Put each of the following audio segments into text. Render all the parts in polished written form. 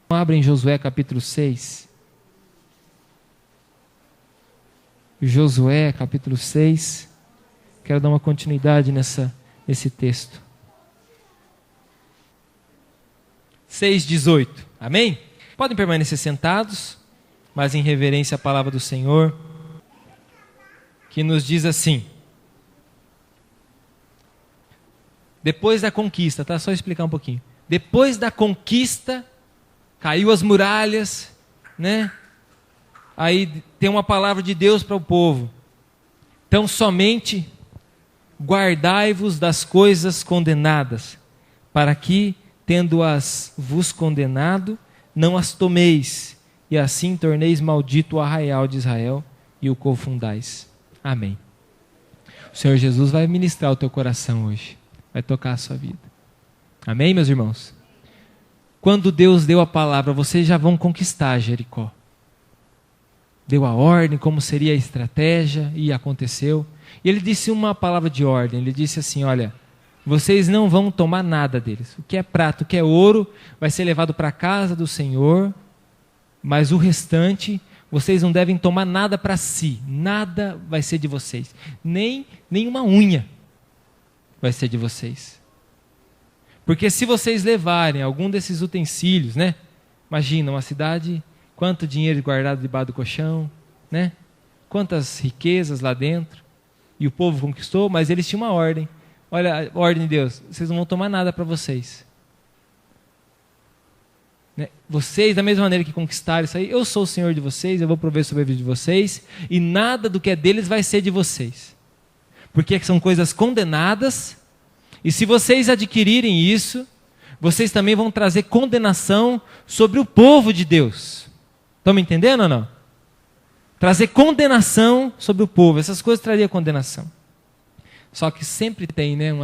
Abrem Josué capítulo 6. Josué capítulo 6. Quero dar uma continuidade nesse texto. 6:18. Amém? Podem permanecer sentados, mas em reverência à palavra do Senhor, que nos diz assim. Depois da conquista, tá? Só explicar um pouquinho. Depois da conquista, caiu as muralhas, né? Aí tem uma palavra de Deus para o povo. Então somente guardai-vos das coisas condenadas, para que, tendo-as vos condenado, não as tomeis, e assim torneis maldito o arraial de Israel e o confundais. Amém. O Senhor Jesus vai ministrar o teu coração hoje, vai tocar a sua vida. Amém, meus irmãos? Quando Deus deu a palavra, vocês já vão conquistar Jericó. Deu a ordem, como seria a estratégia, e aconteceu. E ele disse uma palavra de ordem, ele disse assim, olha, vocês não vão tomar nada deles. O que é prata, o que é ouro, vai ser levado para a casa do Senhor, mas o restante, vocês não devem tomar nada para si. Nada vai ser de vocês. Nem uma unha vai ser de vocês. Porque se vocês levarem algum desses utensílios, né? Imagina, uma cidade, quanto dinheiro guardado debaixo do colchão, né? Quantas riquezas lá dentro. E o povo conquistou, mas eles tinham uma ordem. Olha, a ordem de Deus, vocês não vão tomar nada para vocês. Né? Vocês, da mesma maneira que conquistaram isso aí, eu sou o Senhor de vocês, eu vou prover sobre a vida de vocês, e nada do que é deles vai ser de vocês. Porque são coisas condenadas, e se vocês adquirirem isso, vocês também vão trazer condenação sobre o povo de Deus. Estão me entendendo ou não? Trazer condenação sobre o povo, essas coisas trariam condenação. Só que sempre tem, né, um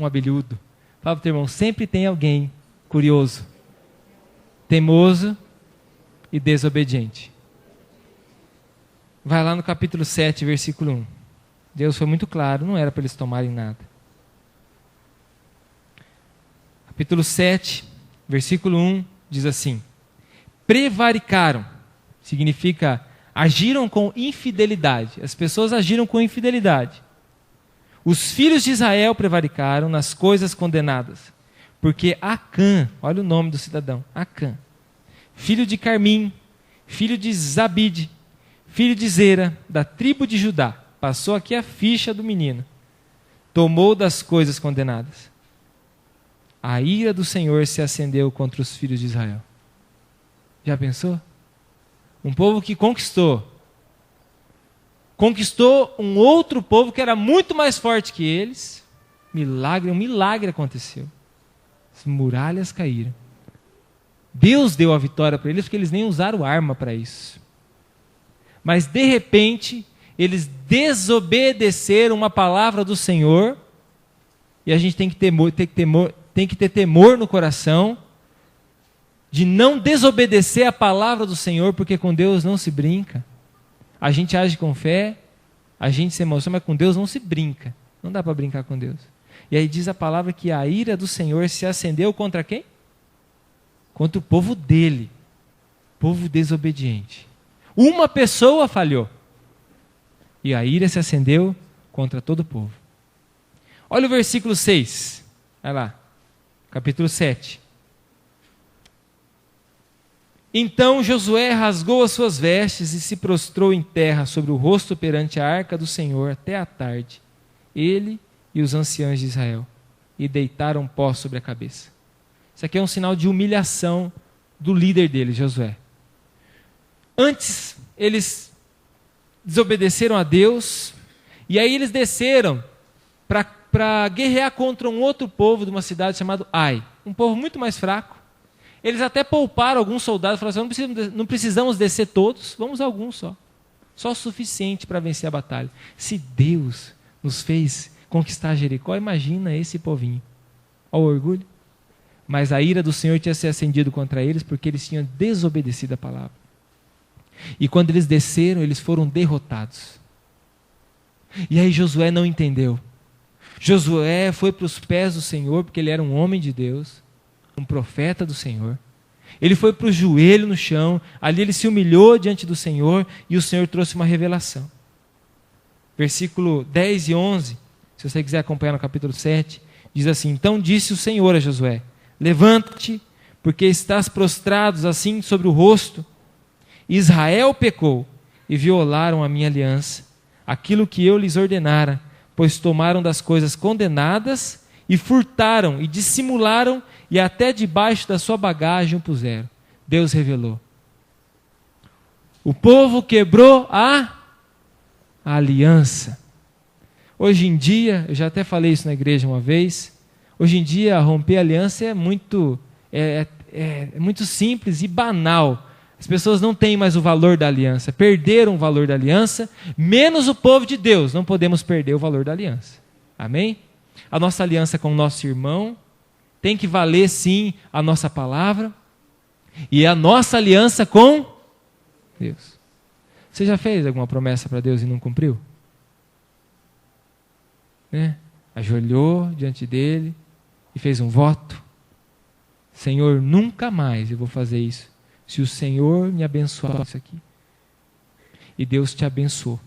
abelhudo. Fala para o teu irmão, sempre tem alguém curioso, teimoso e desobediente. Vai lá no capítulo 7, versículo 1. Deus foi muito claro, não era para eles tomarem nada. Capítulo 7, versículo 1, diz assim: prevaricaram, significa agiram com infidelidade. As pessoas agiram com infidelidade. Os filhos de Israel prevaricaram nas coisas condenadas, porque Acã, olha o nome do cidadão, Acã, filho de Carmim, filho de Zabide, filho de Zera, da tribo de Judá, passou aqui a ficha do menino, tomou das coisas condenadas. A ira do Senhor se acendeu contra os filhos de Israel. Já pensou? Um povo que conquistou um outro povo que era muito mais forte que eles. Um milagre aconteceu. As muralhas caíram. Deus deu a vitória para eles porque eles nem usaram arma para isso. Mas de repente, eles desobedeceram uma palavra do Senhor, e a gente tem que ter temor no coração de não desobedecer a palavra do Senhor, porque com Deus não se brinca. A gente age com fé, a gente se emociona, mas com Deus não se brinca. Não dá para brincar com Deus. E aí diz a palavra que a ira do Senhor se acendeu contra quem? Contra o povo dele. Povo desobediente. Uma pessoa falhou. E a ira se acendeu contra todo o povo. Olha o versículo 6. Vai lá. Capítulo 7. Então Josué rasgou as suas vestes e se prostrou em terra sobre o rosto perante a arca do Senhor até a tarde, ele e os anciãos de Israel, e deitaram pó sobre a cabeça. Isso aqui é um sinal de humilhação do líder deles, Josué. Antes, eles desobedeceram a Deus, e aí eles desceram para guerrear contra um outro povo de uma cidade chamada Ai, um povo muito mais fraco. Eles até pouparam alguns soldados, falaram assim, não precisamos descer todos, vamos alguns só. Só o suficiente para vencer a batalha. Se Deus nos fez conquistar Jericó, imagina esse povinho. Olha o orgulho. Mas a ira do Senhor tinha se acendido contra eles porque eles tinham desobedecido a palavra. E quando eles desceram, eles foram derrotados. E aí Josué não entendeu. Josué foi para os pés do Senhor porque ele era um homem de Deus, um profeta do Senhor. Ele foi para o joelho no chão, ali ele se humilhou diante do Senhor e o Senhor trouxe uma revelação. Versículo 10 e 11, se você quiser acompanhar no capítulo 7, diz assim: Então disse o Senhor a Josué: Levanta-te, porque estás prostrados assim sobre o rosto. Israel pecou e violaram a minha aliança, aquilo que eu lhes ordenara, pois tomaram das coisas condenadas e furtaram e dissimularam e até debaixo da sua bagagem o puseram. Deus revelou. O povo quebrou a aliança. Hoje em dia, eu já até falei isso na igreja uma vez, hoje em dia romper a aliança é muito simples e banal. As pessoas não têm mais o valor da aliança, perderam o valor da aliança, menos o povo de Deus, não podemos perder o valor da aliança. Amém? A nossa aliança com o nosso irmão tem que valer sim a nossa palavra e a nossa aliança com Deus. Você já fez alguma promessa para Deus e não cumpriu? Né? Ajoelhou diante dele e fez um voto. Senhor, nunca mais eu vou fazer isso, se o Senhor me abençoar isso aqui. E Deus te abençoou.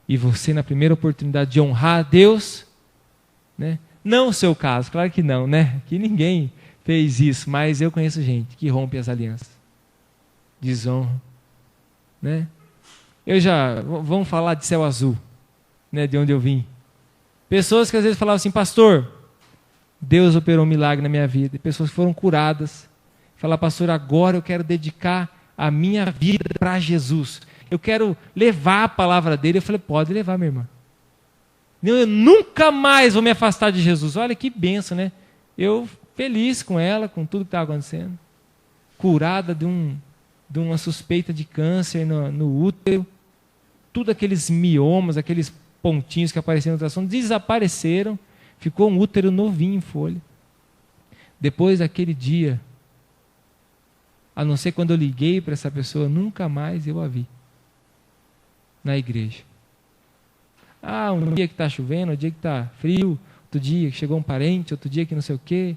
E você, na primeira oportunidade de honrar a Deus, né? Não o seu caso, claro que não, né? Que ninguém fez isso, mas eu conheço gente que rompe as alianças. Desonra. Né? Vamos falar de céu azul, né? De onde eu vim. Pessoas que às vezes falavam assim: pastor, Deus operou um milagre na minha vida. E pessoas que foram curadas. Falar: pastor, agora eu quero dedicar a minha vida para Jesus. Eu quero levar a palavra dele. Eu falei: pode levar, minha irmã. Eu nunca mais vou me afastar de Jesus. Olha que bênção, né? Eu feliz com ela, com tudo que estava acontecendo. Curada de uma suspeita de câncer no útero. Tudo aqueles miomas, aqueles pontinhos que apareceram no ultrassom, desapareceram. Ficou um útero novinho em folha. Depois daquele dia, a não ser quando eu liguei para essa pessoa, nunca mais eu a vi na igreja. Um dia que está chovendo, um dia que está frio, outro dia que chegou um parente, outro dia que não sei o quê.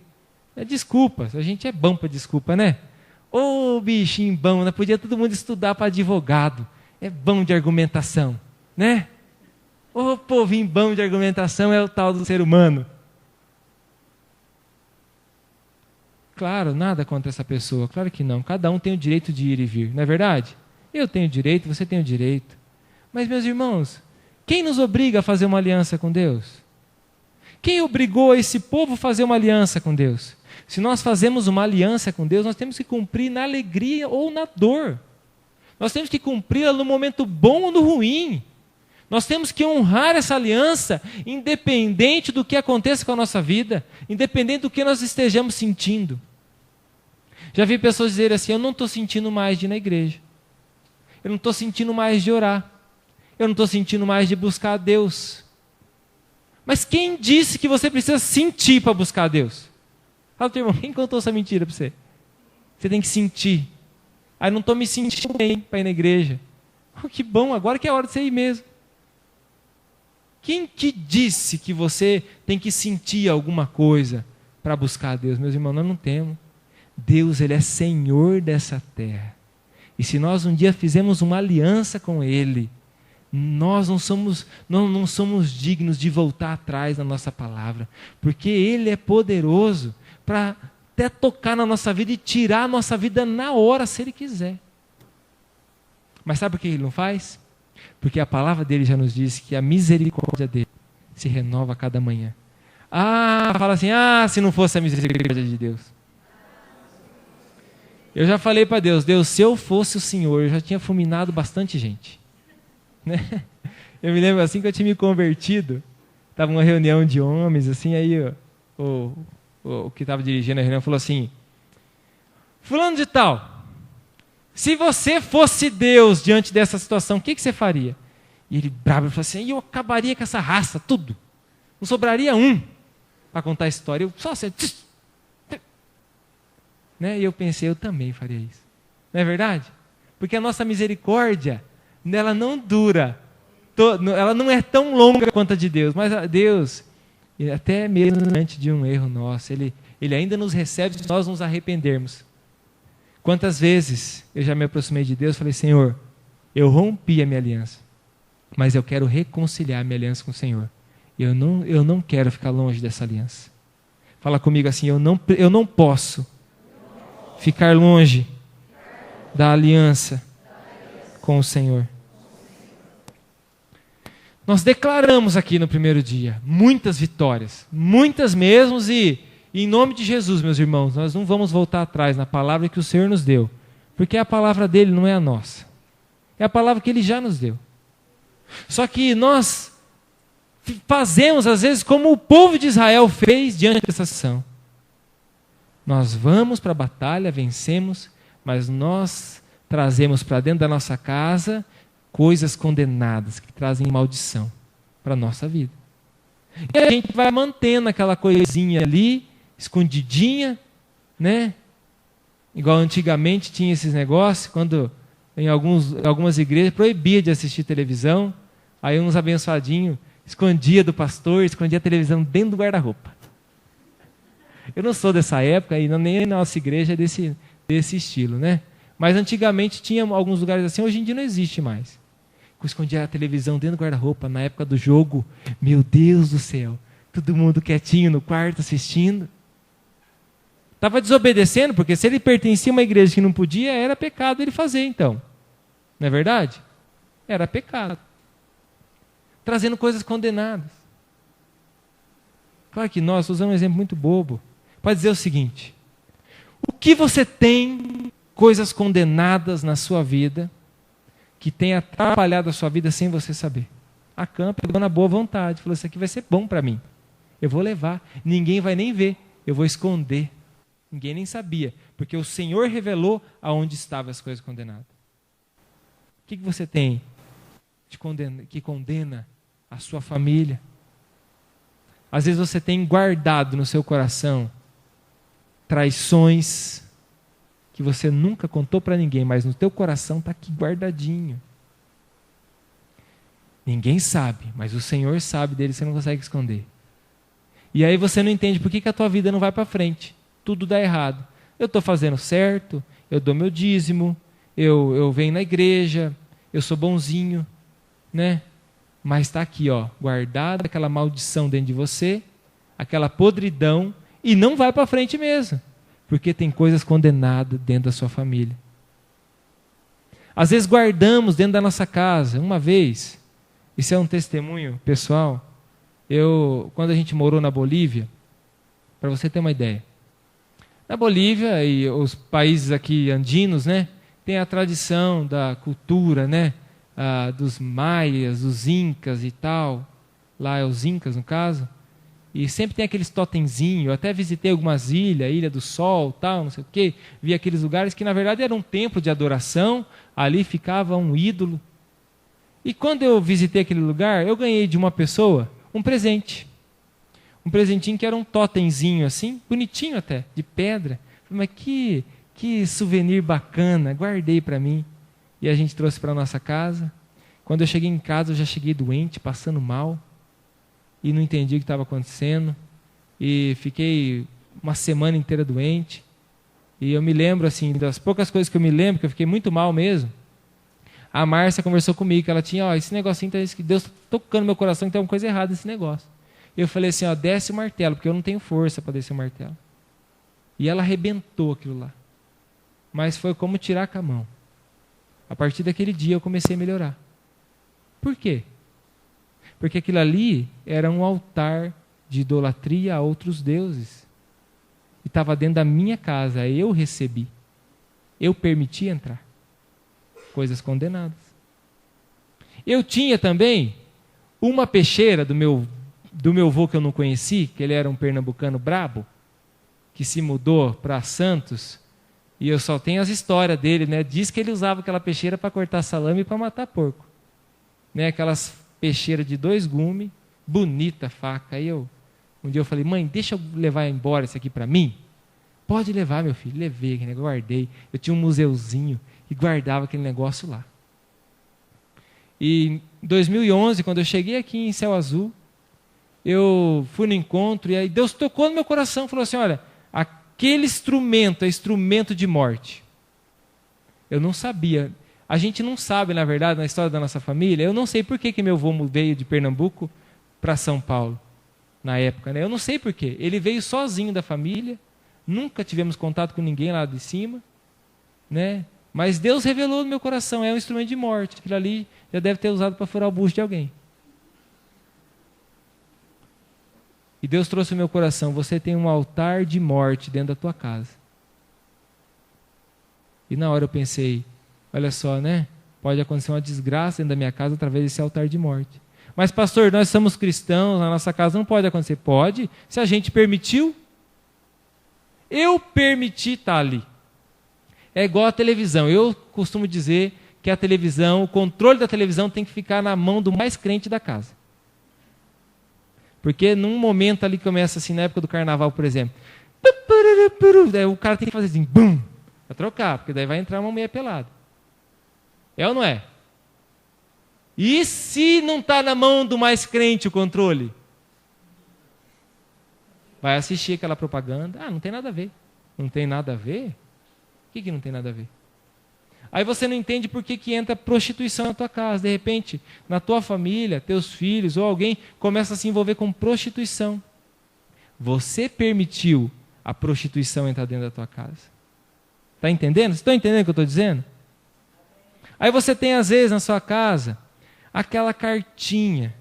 É desculpa, a gente é bom para desculpa, né? Ô bichinho bom, né? Podia todo mundo estudar para advogado. É bom de argumentação, né? Ô povinho bom de argumentação é o tal do ser humano. Claro, nada contra essa pessoa, claro que não. Cada um tem o direito de ir e vir, não é verdade? Eu tenho direito, você tem o direito. Mas, meus irmãos, quem nos obriga a fazer uma aliança com Deus? Quem obrigou esse povo a fazer uma aliança com Deus? Se nós fazemos uma aliança com Deus, nós temos que cumprir na alegria ou na dor. Nós temos que cumpri-la no momento bom ou no ruim. Nós temos que honrar essa aliança, independente do que aconteça com a nossa vida, independente do que nós estejamos sentindo. Já vi pessoas dizerem assim: eu não estou sentindo mais de ir na igreja. Eu não estou sentindo mais de orar. Eu não estou sentindo mais de buscar a Deus. Mas quem disse que você precisa sentir para buscar a Deus? Fala, teu irmão, quem contou essa mentira para você? Você tem que sentir. Aí não estou me sentindo bem para ir na igreja. Que bom, agora que é a hora de você ir mesmo. Quem que disse que você tem que sentir alguma coisa para buscar a Deus? Meus irmãos, nós não temos. Deus, Ele é Senhor dessa terra. E se nós um dia fizermos uma aliança com Ele, nós não somos dignos de voltar atrás na nossa palavra, porque Ele é poderoso para até tocar na nossa vida e tirar a nossa vida na hora, se Ele quiser. Mas sabe por que Ele não faz? Porque a palavra dele já nos diz que a misericórdia dele se renova a cada manhã. Fala assim: se não fosse a misericórdia de Deus. Eu já falei para Deus: Deus, se eu fosse o Senhor, eu já tinha fulminado bastante gente. Né? Eu me lembro assim que eu tinha me convertido, estava uma reunião de homens, assim, aí o que estava dirigindo a reunião falou assim: fulano de tal, se você fosse Deus diante dessa situação, o que você faria? E ele bravo falou assim: eu acabaria com essa raça, tudo. Não sobraria um para contar a história. Eu só assim, né? E eu pensei, eu também faria isso. Não é verdade? Porque a nossa misericórdia, ela não dura, ela não é tão longa quanto a de Deus, mas a Deus, até mesmo diante de um erro nosso, Ele ainda nos recebe se nós nos arrependermos. Quantas vezes eu já me aproximei de Deus e falei, Senhor, eu rompi a minha aliança, mas eu quero reconciliar a minha aliança com o Senhor. Eu não quero ficar longe dessa aliança. Fala comigo assim, eu não posso ficar longe da aliança com o Senhor. Nós declaramos aqui no primeiro dia muitas vitórias, muitas mesmo, e em nome de Jesus, meus irmãos, nós não vamos voltar atrás na palavra que o Senhor nos deu, porque a palavra dele não é a nossa, é a palavra que ele já nos deu. Só que nós fazemos às vezes como o povo de Israel fez diante dessa situação. Nós vamos para a batalha, vencemos, mas nós trazemos para dentro da nossa casa coisas condenadas, que trazem maldição para a nossa vida. E a gente vai mantendo aquela coisinha ali, escondidinha, né? Igual antigamente tinha esses negócios, quando em algumas igrejas proibia de assistir televisão, aí uns abençoadinhos escondia do pastor, escondia a televisão dentro do guarda-roupa. Eu não sou dessa época, e nem na nossa igreja é desse estilo, né? Mas antigamente tinha alguns lugares assim, hoje em dia não existe mais. Escondia a televisão dentro do guarda-roupa, na época do jogo, meu Deus do céu, todo mundo quietinho no quarto assistindo. Estava desobedecendo, porque se ele pertencia a uma igreja que não podia, era pecado ele fazer então. Não é verdade? Era pecado. Trazendo coisas condenadas. Claro que nós usamos um exemplo muito bobo. Pode dizer o seguinte, o que você tem coisas condenadas na sua vida, que tem atrapalhado a sua vida sem você saber? A Cam pegou na boa vontade, falou, isso aqui vai ser bom para mim. Eu vou levar, ninguém vai nem ver, eu vou esconder. Ninguém nem sabia, porque o Senhor revelou aonde estavam as coisas condenadas. O que você tem que condena a sua família? Às vezes você tem guardado no seu coração traições que você nunca contou para ninguém, mas no teu coração está aqui guardadinho. Ninguém sabe, mas o Senhor sabe dele, você não consegue esconder. E aí você não entende por que a tua vida não vai para frente. Tudo dá errado. Eu estou fazendo certo, eu dou meu dízimo, eu venho na igreja, eu sou bonzinho, né? Mas está aqui, ó, guardada aquela maldição dentro de você, aquela podridão, e não vai para frente mesmo, porque tem coisas condenadas dentro da sua família. Às vezes guardamos dentro da nossa casa. Uma vez, isso é um testemunho pessoal, quando a gente morou na Bolívia, para você ter uma ideia, na Bolívia e os países aqui andinos, né, tem a tradição da cultura, né, dos maias, dos incas e tal, lá é os incas no caso, e sempre tem aqueles totemzinhos. Eu até visitei algumas ilhas, Ilha do Sol, tal, não sei o quê, vi aqueles lugares que na verdade era um templo de adoração, ali ficava um ídolo. E quando eu visitei aquele lugar, eu ganhei de uma pessoa um presente. Um presentinho que era um totemzinho assim, bonitinho até, de pedra. Mas que souvenir bacana, guardei para mim. E a gente trouxe para a nossa casa. Quando eu cheguei em casa, eu já cheguei doente, passando mal. E não entendi o que estava acontecendo. E fiquei uma semana inteira doente. E eu me lembro, assim, das poucas coisas que eu me lembro, que eu fiquei muito mal mesmo. A Márcia conversou comigo, que ela tinha, esse negocinho, que Deus está tocando meu coração, que tem alguma coisa errada nesse negócio. Eu falei assim, desce o martelo, porque eu não tenho força para descer o martelo. E ela arrebentou aquilo lá. Mas foi como tirar com a mão. A partir daquele dia eu comecei a melhorar. Por quê? Porque aquilo ali era um altar de idolatria a outros deuses. E estava dentro da minha casa, eu recebi. Eu permiti entrar. Coisas condenadas. Eu tinha também uma peixeira do meu avô que eu não conheci, que ele era um pernambucano brabo, que se mudou para Santos, e eu só tenho as histórias dele, né? Diz que ele usava aquela peixeira para cortar salame e para matar porco. Né? Aquelas peixeiras de 2 gumes, bonita faca. Aí um dia eu falei, mãe, deixa eu levar embora isso aqui para mim? Pode levar, meu filho. Levei, guardei. Eu tinha um museuzinho e guardava aquele negócio lá. E em 2011, quando eu cheguei aqui em Céu Azul, eu fui no encontro e aí Deus tocou no meu coração, falou assim, olha, aquele instrumento é instrumento de morte. Eu não sabia. A gente não sabe, na verdade, na história da nossa família, eu não sei por que meu avô veio de Pernambuco para São Paulo, na época, né? Eu não sei por quê. Ele veio sozinho da família, nunca tivemos contato com ninguém lá de cima, né? Mas Deus revelou no meu coração, é um instrumento de morte. Aquilo ali já deve ter usado para furar o bucho de alguém. E Deus trouxe no meu coração, você tem um altar de morte dentro da tua casa. E na hora eu pensei, olha só, né? Pode acontecer uma desgraça dentro da minha casa através desse altar de morte. Mas pastor, nós somos cristãos, na nossa casa não pode acontecer. Pode, se a gente permitiu. Eu permiti estar ali. É igual a televisão. Eu costumo dizer que a televisão, o controle da televisão tem que ficar na mão do mais crente da casa. Porque num momento ali começa assim, na época do carnaval, por exemplo, daí o cara tem que fazer assim, bum, para trocar, porque daí vai entrar uma mulher pelada. É ou não é? E se não está na mão do mais crente o controle? Vai assistir aquela propaganda. Ah, não tem nada a ver. Não tem nada a ver? O que não tem nada a ver? Aí você não entende por que entra prostituição na tua casa. De repente, na tua família, teus filhos ou alguém começa a se envolver com prostituição. Você permitiu a prostituição entrar dentro da tua casa. Está entendendo? Vocês estão entendendo o que eu estou dizendo? Aí você tem, às vezes, na sua casa, aquela cartinha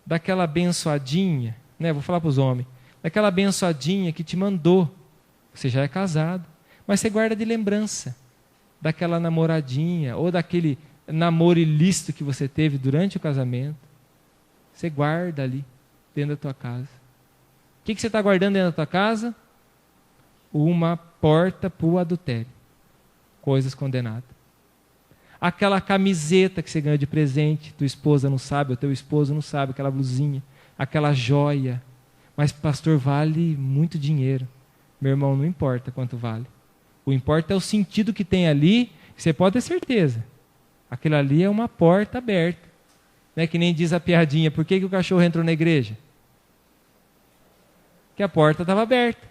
daquela abençoadinha, né? Vou falar para os homens, daquela abençoadinha que te mandou. Você já é casado, mas você guarda de lembrança daquela namoradinha ou daquele namoro ilícito que você teve durante o casamento. Você guarda ali, dentro da tua casa. O que você está guardando dentro da tua casa? Uma porta para o adultério. Coisas condenadas. Aquela camiseta que você ganhou de presente, tua esposa não sabe, ou teu esposo não sabe, aquela blusinha, aquela joia. Mas, pastor, vale muito dinheiro. Meu irmão, não importa quanto vale. O importa é o sentido que tem ali, você pode ter certeza. Aquilo ali é uma porta aberta. Não é que nem diz a piadinha, por que o cachorro entrou na igreja? Que a porta estava aberta.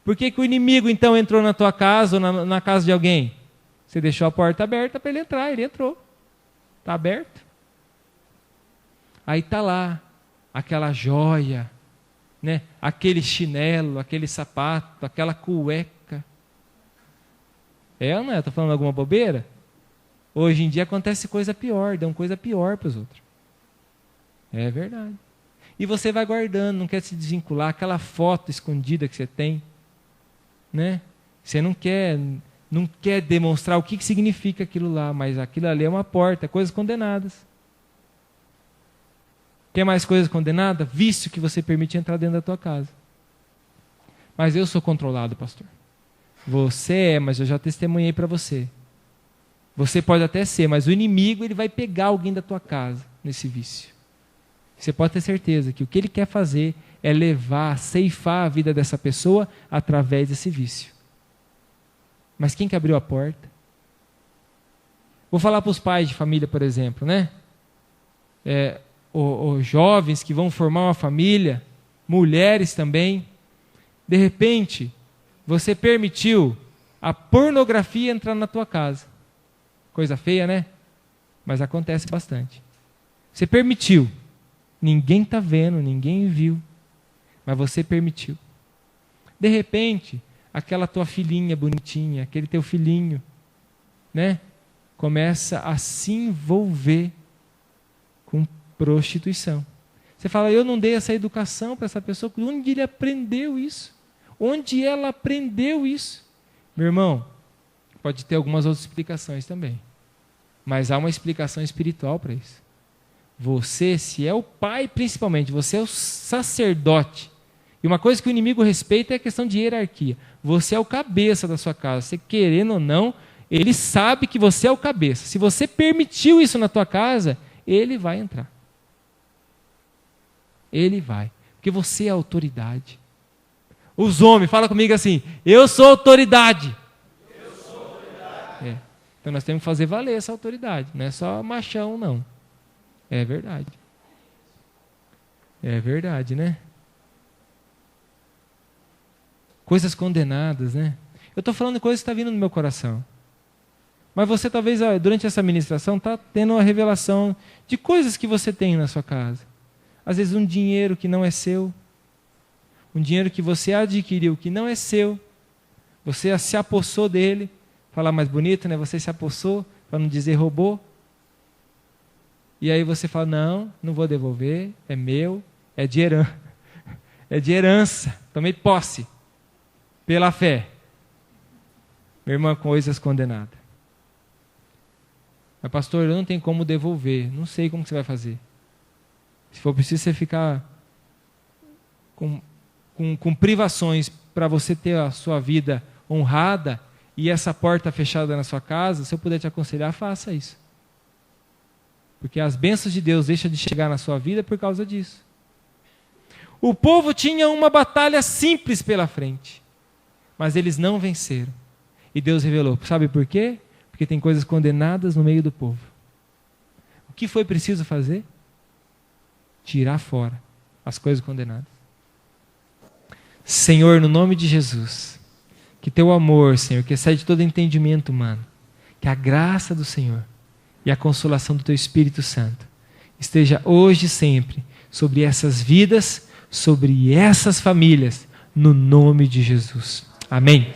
Por que o inimigo então entrou na tua casa ou na casa de alguém? Você deixou a porta aberta para ele entrar, ele entrou. Está aberto. Aí está lá, aquela joia, né? Aquele chinelo, aquele sapato, aquela cueca. É ou não é? Estou falando alguma bobeira? Hoje em dia acontece coisa pior, dão coisa pior para os outros. É verdade. E você vai guardando, não quer se desvincular, aquela foto escondida que você tem, né? Você não quer demonstrar o que significa aquilo lá, mas aquilo ali é uma porta, coisas condenadas. Quer mais coisas condenadas? Vício que você permite entrar dentro da tua casa. Mas eu sou controlado, pastor. Você é, mas eu já testemunhei para você. Você pode até ser, mas o inimigo ele vai pegar alguém da tua casa nesse vício. Você pode ter certeza que o que ele quer fazer é levar, ceifar a vida dessa pessoa através desse vício. Mas quem que abriu a porta? Vou falar para os pais de família, por exemplo, né? Os jovens que vão formar uma família, mulheres também. De repente, você permitiu a pornografia entrar na tua casa. Coisa feia, né? Mas acontece bastante. Você permitiu. Ninguém está vendo, ninguém viu. Mas você permitiu. De repente, aquela tua filhinha bonitinha, aquele teu filhinho, né? Começa a se envolver com prostituição. Você fala, eu não dei essa educação para essa pessoa. Onde ele aprendeu isso? Onde ela aprendeu isso? Meu irmão, pode ter algumas outras explicações também. Mas há uma explicação espiritual para isso. Você, se é o pai principalmente, você é o sacerdote. E uma coisa que o inimigo respeita é a questão de hierarquia. Você é o cabeça da sua casa. Você querendo ou não, ele sabe que você é o cabeça. Se você permitiu isso na tua casa, ele vai entrar. Ele vai. Porque você é a autoridade. Os homens, fala comigo assim, eu sou autoridade. Eu sou autoridade. Então nós temos que fazer valer essa autoridade. Não é só machão, não. É verdade. É verdade, né? Coisas condenadas, né? Eu estou falando de coisas que estão vindo no meu coração. Mas você talvez, durante essa ministração, está tendo uma revelação de coisas que você tem na sua casa. Às vezes um dinheiro que não é seu, um dinheiro que você adquiriu que não é seu, você se apossou dele, falar mais bonito, né? Você se apossou, para não dizer roubou. E aí você fala, não vou devolver, é meu, é de herança, tomei posse, pela fé. Minha irmã, coisas condenadas. Mas pastor, eu não tenho como devolver, não sei como que você vai fazer. Se for preciso você ficar com privações para você ter a sua vida honrada e essa porta fechada na sua casa, se eu puder te aconselhar, faça isso. Porque as bênçãos de Deus deixam de chegar na sua vida por causa disso. O povo tinha uma batalha simples pela frente, mas eles não venceram. E Deus revelou, sabe por quê? Porque tem coisas condenadas no meio do povo. O que foi preciso fazer? Tirar fora as coisas condenadas. Senhor, no nome de Jesus, que teu amor, Senhor, que excede todo entendimento humano, que a graça do Senhor e a consolação do teu Espírito Santo esteja hoje e sempre sobre essas vidas, sobre essas famílias, no nome de Jesus. Amém.